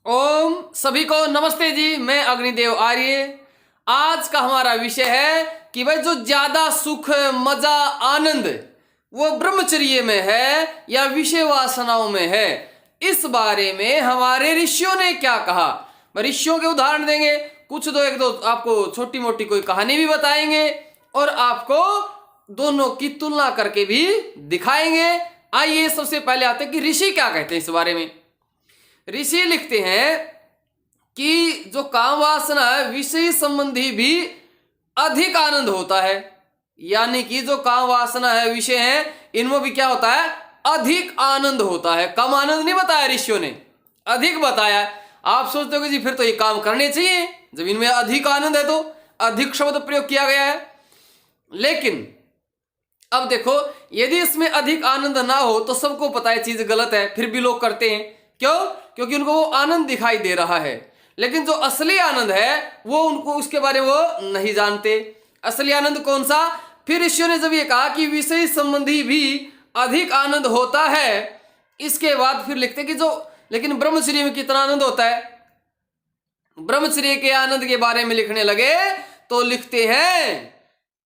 ओम सभी को नमस्ते जी। मैं अग्निदेव आर्य। आज का हमारा विषय है कि भाई जो ज्यादा सुख मजा आनंद वो ब्रह्मचर्य में है या विषय वासनाओं में है। इस बारे में हमारे ऋषियों ने क्या कहा, ऋषियों के उदाहरण देंगे, कुछ दो एक दो आपको छोटी मोटी कोई कहानी भी बताएंगे और आपको दोनों की तुलना करके भी दिखाएंगे। आइए सबसे पहले आते हैं कि ऋषि क्या कहते हैं इस बारे में। ऋषि लिखते हैं कि जो काम वासना है विषय संबंधी भी अधिक आनंद होता है, यानी कि जो काम वासना है विषय है इनमें भी क्या होता है, अधिक आनंद होता है। कम आनंद नहीं बताया ऋषियों ने, अधिक बताया। आप सोचते हो कि जी फिर तो ये काम करने चाहिए, जब इनमें अधिक आनंद है तो अधिक शब्द प्रयोग किया गया है। लेकिन अब देखो, यदि इसमें अधिक आनंद ना हो तो सबको पता है चीज गलत है, फिर भी लोग करते हैं। क्यों? क्योंकि उनको वो आनंद दिखाई दे रहा है, लेकिन जो असली आनंद है वो उनको उसके बारे में वो नहीं जानते। असली आनंद कौन सा? फिर ऋषियों ने जब ये कहा कि विषय संबंधी भी अधिक आनंद होता है, इसके बाद फिर लिखते कि जो लेकिन ब्रह्मचर्य में कितना आनंद होता है। ब्रह्मचर्य के आनंद के बारे में लिखने लगे तो लिखते हैं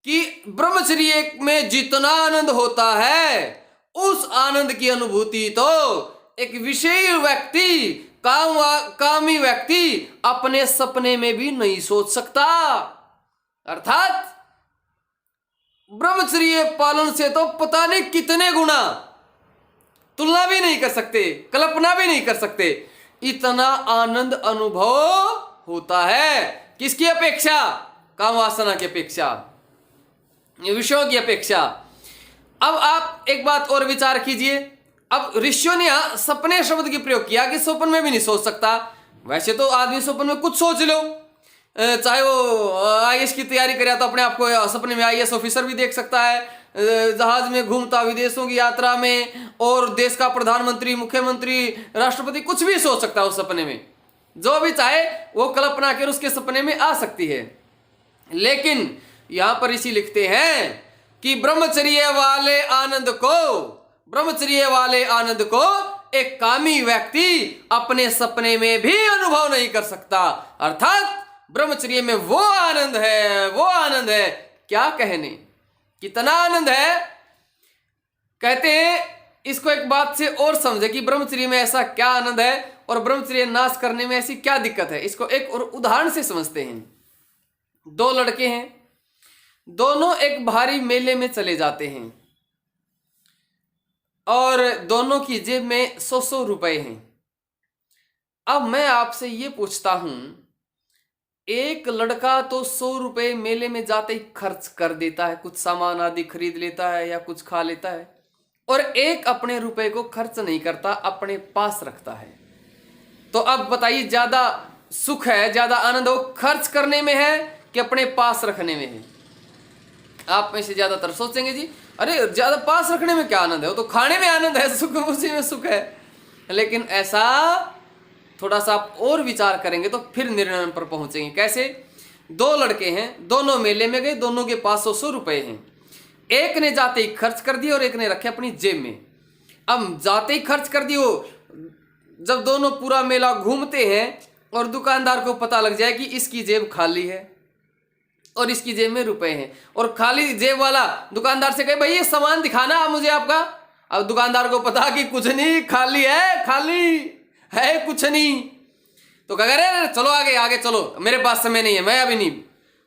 कि ब्रह्मचर्य में जितना आनंद होता है उस आनंद की अनुभूति तो एक विषयी व्यक्ति, कामी व्यक्ति अपने सपने में भी नहीं सोच सकता। अर्थात ब्रह्मचर्य पालन से तो पता नहीं कितने गुना तुलना भी नहीं कर सकते, कल्पना भी नहीं कर सकते, इतना आनंद अनुभव होता है। किसकी अपेक्षा? काम वासना की अपेक्षा, विषयों की अपेक्षा। अब आप एक बात और विचार कीजिए। अब ऋषियों ने यहां सपने शब्द की प्रयोग किया कि स्वप्न में भी नहीं सोच सकता। वैसे तो आदमी स्वप्न में कुछ सोच लो, चाहे वो आईएएस की तैयारी करे तो अपने आप को सपने में आईएएस ऑफिसर भी देख सकता है, जहाज में घूमता, विदेशों की यात्रा में, और देश का प्रधानमंत्री, मुख्यमंत्री, राष्ट्रपति, कुछ भी सोच सकता है उस सपने में। जो भी चाहे वो कल्पना कर उसके सपने में आ सकती है। लेकिन यहां पर ऋषि लिखते हैं कि ब्रह्मचर्य वाले आनंद को एक कामी व्यक्ति अपने सपने में भी अनुभव नहीं कर सकता। अर्थात ब्रह्मचर्य में वो आनंद है, क्या कहने, कितना आनंद है। कहते हैं इसको एक बात से और समझे कि ब्रह्मचर्य में ऐसा क्या आनंद है और ब्रह्मचर्य नाश करने में ऐसी क्या दिक्कत है। इसको एक और उदाहरण से समझते हैं। दो लड़के हैं, दोनों एक भारी मेले में चले जाते हैं और दोनों की जेब में 100 रुपए हैं। अब मैं आपसे ये पूछता हूं, एक लड़का तो 100 रुपए मेले में जाते ही खर्च कर देता है, कुछ सामान आदि खरीद लेता है या कुछ खा लेता है, और एक अपने रुपए को खर्च नहीं करता, अपने पास रखता है। तो अब बताइए ज्यादा सुख है, ज्यादा आनंद हो खर्च करने में है कि अपने पास रखने में है? आप में से ज्यादातर सोचेंगे जी अरे ज्यादा पास रखने में क्या आनंद है, वो तो खाने में आनंद है, सुख उसी में सुख है। लेकिन ऐसा थोड़ा सा आप और विचार करेंगे तो फिर निर्णय पर पहुंचेंगे। कैसे? दो लड़के हैं, दोनों मेले में गए, दोनों के पास 100 रुपए हैं। एक ने जाते ही खर्च कर दिए और एक ने रखे अपनी जेब में। अब जाते ही खर्च कर दिए, जब दोनों पूरा मेला घूमते हैं और दुकानदार को पता लग जाए कि इसकी जेब खाली है और इसकी जेब में रुपए हैं, और खाली जेब वाला दुकानदार से कहे भाई ये सामान दिखाना आप मुझे आपका। अब दुकानदार को पता कि कुछ नहीं, खाली है कुछ नहीं। तो कह रहे चलो आगे चलो, मेरे पास समय नहीं है, मैं अभी नहीं।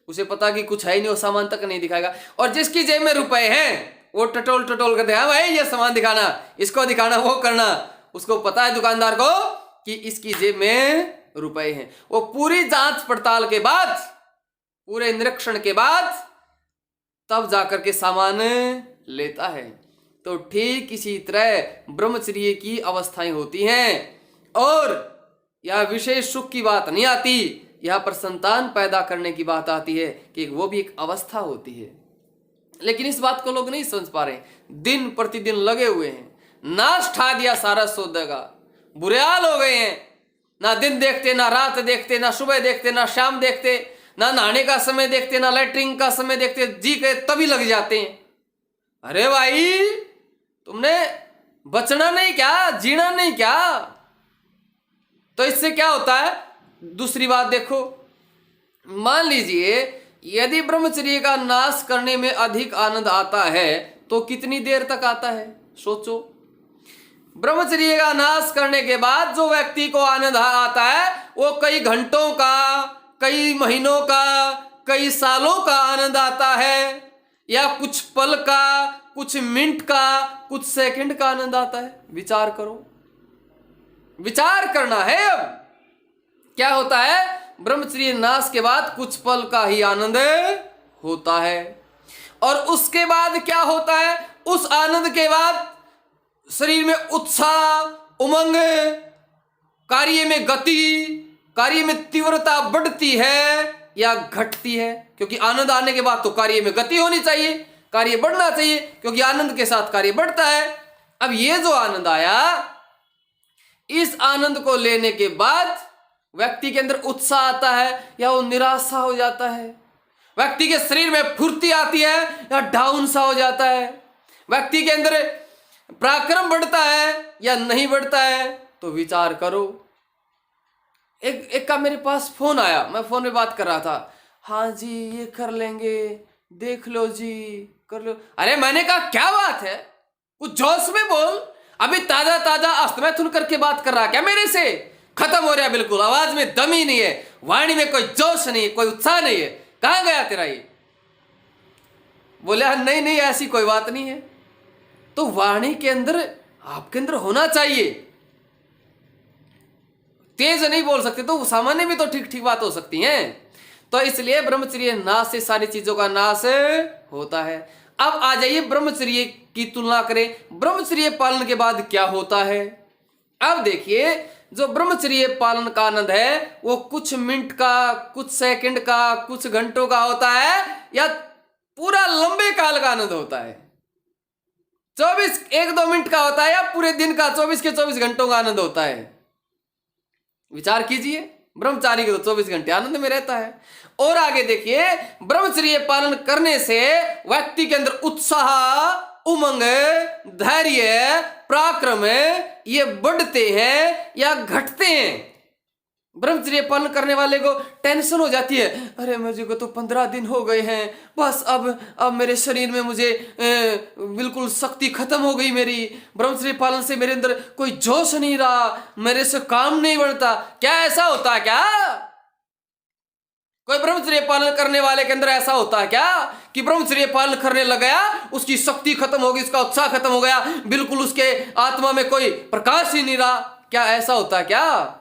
उसे पता कि कुछ है ही नहीं, वो सामान तक नहीं दिखाएगा। और जिसकी जेब में रुपए हैं वो टटोल करते हैं, भाई ये सामान दिखाना, इसको दिखाना, वो करना। उसको पता है दुकानदार को कि इसकी जेब में रुपए हैं। वो पूरी जांच पड़ताल के बाद, पूरे निरीक्षण के बाद तब जाकर के सामान लेता है। तो ठीक इसी तरह ब्रह्मचर्य की अवस्थाएं होती हैं, और यह विशेष सुख की बात नहीं आती, यहां पर संतान पैदा करने की बात आती है कि वो भी एक अवस्था होती है। लेकिन इस बात को लोग नहीं समझ पा रहे, दिन प्रतिदिन लगे हुए हैं, नाश ठा दिया सारा सौदेगा, बुरे हाल हो गए हैं। ना दिन देखते, ना रात देखते, ना सुबह देखते, ना शाम देखते, ना नहाने का समय देखते, ना लैट्रिन का समय देखते, जी के तभी लग जाते हैं। अरे भाई तुमने बचना नहीं क्या, जीना नहीं क्या? तो इससे क्या होता है, दूसरी बात देखो, मान लीजिए यदि ब्रह्मचर्य का नाश करने में अधिक आनंद आता है तो कितनी देर तक आता है, सोचो। ब्रह्मचर्य का नाश करने के बाद जो व्यक्ति को आनंद आता है वो कई घंटों का, कई महीनों का, कई सालों का आनंद आता है, या कुछ पल का, कुछ मिनट का, कुछ सेकंड का आनंद आता है। विचार करो, विचार करना है। अब क्या होता है, ब्रह्मचर्य नाश के बाद कुछ पल का ही आनंद होता है, और उसके बाद क्या होता है, उस आनंद के बाद शरीर में उत्साह, उमंग, कार्य में गति, कार्य में तीव्रता बढ़ती है या घटती है, क्योंकि आनंद आने के बाद तो कार्य में गति होनी चाहिए, कार्य बढ़ना चाहिए, क्योंकि आनंद के साथ कार्य बढ़ता है। अब ये जो आनंद आया, इस आनंद को लेने के बाद व्यक्ति के अंदर उत्साह आता है या वो निराशा हो जाता है, व्यक्ति के शरीर में फुर्ती आती है या डाउन सा हो जाता है, व्यक्ति के अंदर पराक्रम बढ़ता है या नहीं बढ़ता है। तो विचार करो। एक का मेरे पास फोन आया, मैं फोन में बात कर रहा था, हाँ जी ये कर लेंगे, देख लो जी, कर लो। अरे मैंने कहा क्या बात है, कुछ जोश में बोल, अभी ताजा ताजा अस्तमैथुन करके बात कर रहा क्या मेरे से, खत्म हो रहा है बिल्कुल, आवाज में दम ही नहीं है, वाणी में कोई जोश नहीं, कोई उत्साह नहीं है, कहां गया तेरा ये। बोले नहीं नहीं ऐसी कोई बात नहीं है। तो वाणी के अंदर, आपके अंदर होना चाहिए, तेज नहीं बोल सकते तो सामान्य भी तो ठीक ठीक बात हो सकती है। तो इसलिए ब्रह्मचर्य नाश से सारी चीजों का नाश होता है। अब आ जाइए ब्रह्मचर्य की तुलना करें, ब्रह्मचर्य पालन के बाद क्या होता है। अब देखिए, जो ब्रह्मचर्य पालन का आनंद है वो कुछ मिनट का, कुछ सेकंड का, कुछ घंटों का होता है, या पूरा लंबे काल का आनंद होता है। 24 1-2 मिनट का होता है, या पूरे दिन का 24 के 24 घंटों का आनंद होता है। विचार कीजिए, ब्रह्मचारी के तो 24 घंटे आनंद में रहता है। और आगे देखिए, ब्रह्मचर्य पालन करने से व्यक्ति के अंदर उत्साह, उमंग, धैर्य, पराक्रम ये बढ़ते हैं या घटते हैं। ब्रह्मचर्य पालन करने वाले को टेंशन हो जाती है, अरे मुझे को तो 15 दिन हो गए हैं, बस अब मेरे शरीर में मुझे बिल्कुल शक्ति खत्म हो गई मेरी, ब्रह्मचर्य पालन से मेरे अंदर कोई जोश नहीं रहा, मेरे से काम नहीं बढ़ता। क्या ऐसा होता है क्या? कोई ब्रह्मचर्य पालन करने वाले के अंदर ऐसा होता है क्या कि ब्रह्मचर्य पालन करने लग गया, उसकी शक्ति खत्म हो गई, उसका उत्साह खत्म हो गया, बिल्कुल उसके आत्मा में कोई प्रकाश ही नहीं रहा? क्या ऐसा होता है क्या?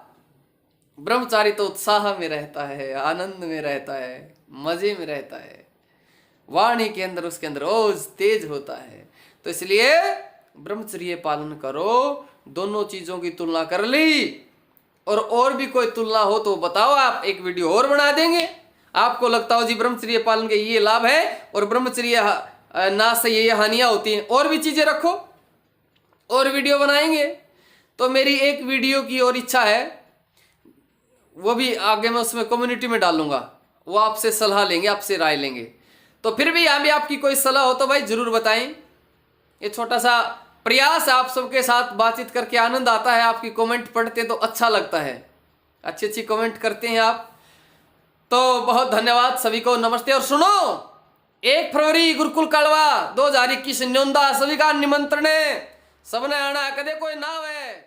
ब्रह्मचारी तो उत्साह में रहता है, आनंद में रहता है, मजे में रहता है, वाणी के अंदर, उसके अंदर ओज तेज होता है। तो इसलिए ब्रह्मचर्य पालन करो। दोनों चीजों की तुलना कर ली, और भी कोई तुलना हो तो बताओ, आप एक वीडियो और बना देंगे। आपको लगता हो जी ब्रह्मचर्य पालन के ये लाभ है और ब्रह्मचर्य नाश से ये हानियां होती हैं, और भी चीजें रखो, और वीडियो बनाएंगे। तो मेरी एक वीडियो की और इच्छा है, वो भी आगे मैं उसमें कम्युनिटी में डालूंगा, वो आपसे सलाह लेंगे, आपसे राय लेंगे। तो फिर भी यहाँ भी आपकी कोई सलाह हो तो भाई जरूर बताएं। ये छोटा सा प्रयास, आप सबके साथ बातचीत करके आनंद आता है, आपकी कमेंट पढ़ते तो अच्छा लगता है, अच्छी अच्छी कमेंट करते हैं आप। तो बहुत धन्यवाद सभी को, नमस्ते। और सुनो, 1 फरवरी गुरुकुल कड़वा 2021 न्योंदा, सभी का निमंत्रण है, सबने आना, कदे कोई ना है।